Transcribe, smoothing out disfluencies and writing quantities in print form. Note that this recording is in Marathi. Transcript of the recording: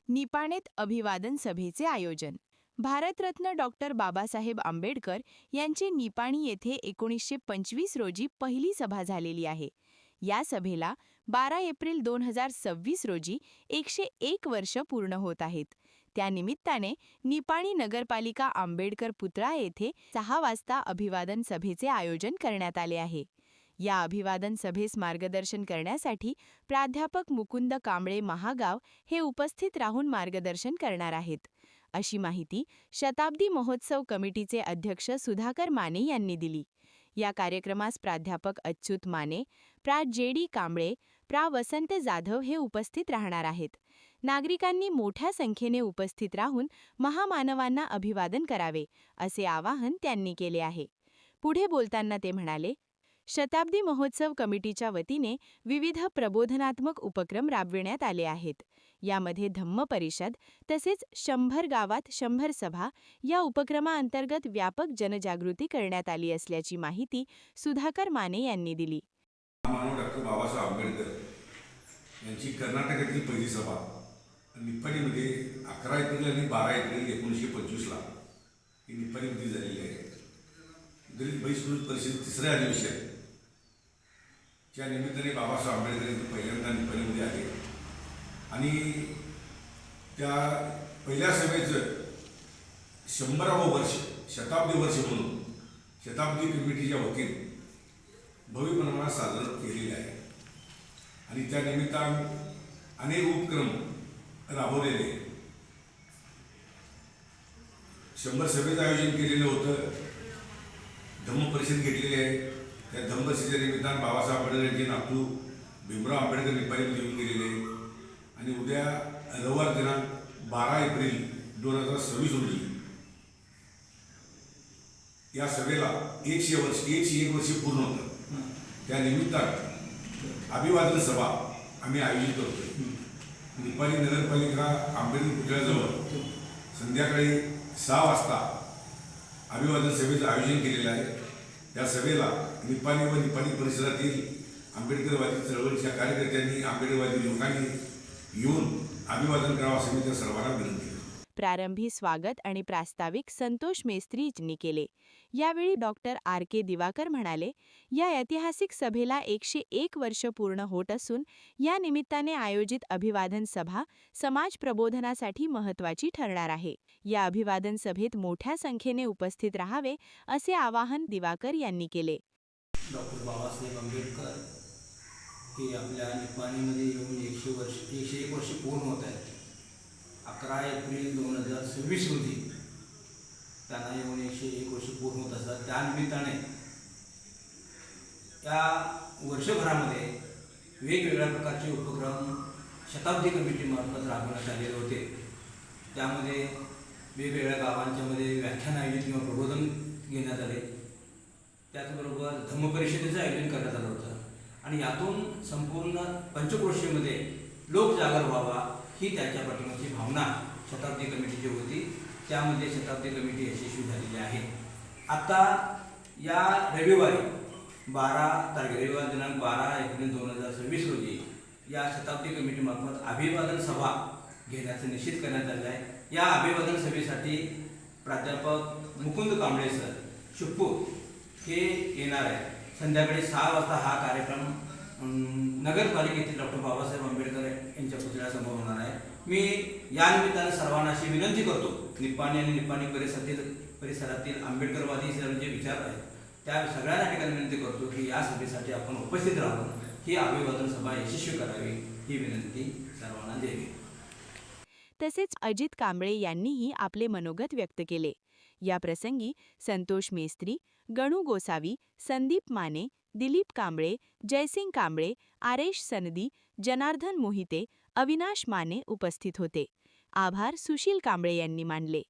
निपाणीत अभिवादन सभेचे आयोजन. भारतरत्न डॉक्टर बाबासाहेब आंबेडकर यांची निपाणी येथे 1925 रोजी पहिली सभा झालेली आहे. या सभेला 12 एप्रिल 2026 रोजी 101 वर्ष पूर्ण होत आहेत. त्यानिमित्ताने निपाणी नगरपालिका आंबेडकर पुतळा येथे 6 वाजता अभिवादन सभेचे आयोजन करण्यात आले आहे. या अभिवादन सभेस मार्गदर्शन करण्यासाठी प्राध्यापक मुकुंद कांबळे महागाव हे उपस्थित राहून मार्गदर्शन करणार आहेत, अशी माहिती शताब्दी महोत्सव कमिटीचे अध्यक्ष सुधाकर माने यांनी दिली. या कार्यक्रमास प्राध्यापक अच्युत माने, प्रा. जे.डी. कांबळे, प्रा. वसंत जाधव हे उपस्थित राहणार आहेत. नागरिकांनी मोठ्या संख्येने उपस्थित राहून महामानवांना अभिवादन करावे, असे आवाहन त्यांनी केले आहे. पुढे बोलताना ते म्हणाले, शताब्दी महोत्सव कमिटीच्या वतीने विविध प्रबोधनात्मक उपक्रम राबविण्यात आले आहेत. यामध्ये धम्म परिषद तसेच 100 गावात 100 सभा या उपक्रमाअंतर्गत व्यापक जनजागृती करण्यात आली असल्याची माहिती सुधाकर माने यांनी दिली. डॉक्टर बाबासाहेब आंबेडकर यांची कर्नाटकातील पहिली सभा निपाणीमध्ये 11 एप्रिल आणि 12 एप्रिल 1925 ला ही निपाणीमध्ये झालेली आहे. दलित बहिष्कृत परिषद तिसऱ्या अधिवेशन च्या निमित्ताने बाबासाहेब आंबेडकर यांनी पहिल्यांदा निपाणीमध्ये आले आणि त्या पहिल्या सभेचं 100वे वर्ष शताब्दी वर्ष म्हणून शताब्दी कमिटीच्या वतीने भव्य प्रमाणात साजरं केलेले आहे. आणि त्या निमित्ताने अनेक उपक्रम राबवलेले 100 सभेचं आयोजन केलेलं होतं. धम्म परिषद घेतलेली आहे. त्या धम्म परिषदेच्या निमित्तानं बाबासाहेब आंबेडकर यांचे नातू भीमराव आंबेडकर निपाणीमध्ये येऊन गेलेले आणि उद्या रविवार दिनांक 12 एप्रिल 2026 रोजी या सभेला 101 वर्ष पूर्ण होतं. त्या निमित्तानं अभिवादन सभा आम्ही आयोजित करतोय. निपाणी नगरपालिका आंबेडकर पुतळ्याजवळ संध्याकाळी 6 वाजता अभिवादन सभेचं आयोजन केलेलं आहे. या सभेला निपाणी व निपाणी परिसरातील आंबेडकरवादी चळवळीच्या कार्यकर्त्यांनी, आंबेडकरवादी लोकांनी येऊन अभिवादन करावं असं मी त्या सर्वांना विनंती करतो. प्रारंभी स्वागत आणि प्रास्ताविक संतोष मेस्त्रीजनी केले. यावेळी डॉक्टर आर.के. दिवाकर म्हणाले, या ऐतिहासिक सभेला 101 वर्ष पूर्ण होत असून या निमित्ताने आयोजित अभिवादन सभा समाज प्रबोधनासाठी महत्त्वाची ठरणार आहे. या अभिवादन सभेत मोठ्या संख्येने उपस्थित राहावे, असे आवाहन दिवाकर यांनी केले. डॉक्टर बाबासाहेब आंबेडकर हे आपल्या निपाणीमध्ये येऊन 101 वर्ष पूर्ण होत आहेत. 11 एप्रिल 2026 रोजी त्यांना येऊन 101 वर्ष पूर्ण होत असतात. त्यानिमित्ताने या वर्षभरामध्ये वेगवेगळ्या प्रकारचे उपक्रम शताब्दी कमिटीमार्फत राबवण्यात आलेले होते. त्यामध्ये वेगवेगळ्या गावांच्यामध्ये व्याख्यान आयोजित किंवा प्रबोधन घेण्यात आले. त्याचबरोबर धम्म परिषदेचं आयोजन करण्यात आलं होतं आणि यातून संपूर्ण पंचक्रोशीमध्ये लोकजागर व्हावा ही त्याच्या पाठीमागची भावना शताब्दी कमिटीची होती. त्यामध्ये शताब्दी कमिटी यशस्वी झालेली आहे. आता या रविवारी 12 तारीख रविवार दिनांक 12 एप्रिल 2026 रोजी या शताब्दी कमिटीमार्फत अभिवादन सभा घेण्याचं निश्चित करण्यात आलं आहे. या अभिवादन सभेसाठी प्राध्यापक मुकुंद कांबळे सर शिवपूर हे येणार आहे. संध्याकाळी 6 वाजता हा कार्यक्रम नगरपालिकेतील डॉक्टर बाबासाहेब आंबेडकर यांच्या पुतळ्यासमोर होणार आहे. मी या निमित्ताने सर्वांना अशी विनंती करतो, निपाणी आणि निपाणी परिसरातील आंबेडकरवादी जे विचार आहेत त्या सगळ्यांना ठिकाणी विनंती करतो की या सभेसाठी आपण उपस्थित राहून ही अभिवादन सभा यशस्वी करावी ही विनंती सर्वांना द्यावी. तसेच अजित कांबळे यांनीही आपले मनोगत व्यक्त केले. या प्रसंगी संतोष मेस्त्री, गणू गोसावी, संदीप माने, दिलीप कांबळे, जयसिंग कांबळे, आरेश सनदी, जनार्दन मोहिते, अविनाश माने उपस्थित होते. आभार सुशील कांबळे यांनी मानले.